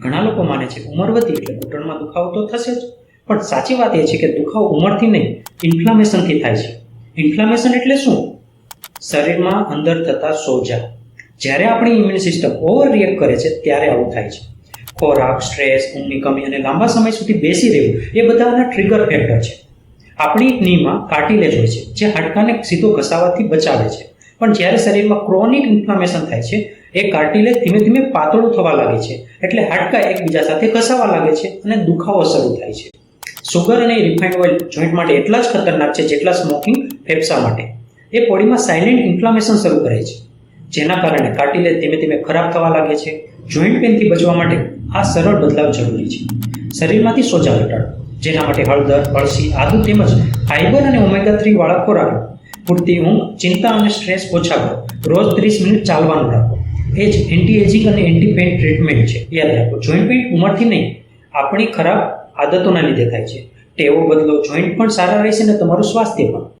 ઘણા લોકો માને છે કે ઉંમર વધી એટલે ઘૂંટણમાં દુખાવો તો થશે જ, પણ સાચી વાત એ છે કે દુખાવો ઉંમરથી નહીં, ઇન્ફ્લામેશનથી થાય છે. ઇન્ફ્લામેશન એટલે શું? શરીરમાં અંદર થતા સોજા. જ્યારે આપણી ઇમ્યુન સિસ્ટમ ઓવર રિએક્ટ કરે છે ત્યારે આવું થાય છે. ખોરાક, સ્ટ્રેસ, ઊંઘની કમી અને લાંબા સમય સુધી બેસી રહેવું એ બધાના ટ્રિગર ફેક્ટર છે. આપણી નીમાં કાર્ટિલેજ હોય છે જે હાડકાને સીધો ઘસાવાથી બચાવે છે, પણ જ્યારે શરીરમાં ક્રોનિક ઇન્ફ્લામેશન થાય છે એ કાર્ટિલેજ ધીમે ધીમે પાતળું થવા લાગે છે, એટલે હાડકા એકબીજા સાથે ઘસાવા લાગે છે અને દુખાવો શરૂ થાય છે. સુગર અને રિફાઇન્ડ ઓઇલ જોઈન્ટ માટે એટલા જ ખતરનાક છે જેટલા સ્મોકિંગ ફેફસા માટે. એ બોડીમાં સાયલેન્ટ ઇન્ફ્લામેશન શરૂ કરે છે, જેના કારણે કાર્ટિલેજ ધીમે ધીમે ખરાબ થવા લાગે છે. જોઈન્ટ પેનથી બચવા માટે આ સરળ બદલાવ જરૂરી છે. શરીરમાંથી સોજા ઘટાડો, જેના માટે હળદર, અળસી, આદુ તેમજ ફાઇબર અને ઓમેગા 3 વાળા ખોરાક લો. પૂરતી ઊંઘ, ચિંતા અને સ્ટ્રેસ ઓછા કરો. રોજ 30 મિનિટ ચાલવાનું રાખો. એ જ એન્ટી એજિંગ અને એન્ટી પેઇન ટ્રીટમેન્ટ છે. યાદ રાખો, જોઈન્ટ પેઇન ઉંમરથી નહીં, આપણી ખરાબ આદતોના લીધે થાય છે. ટેવો બદલો, જોઈન્ટ પણ સારા રહેશે અને તમારું સ્વાસ્થ્ય પણ.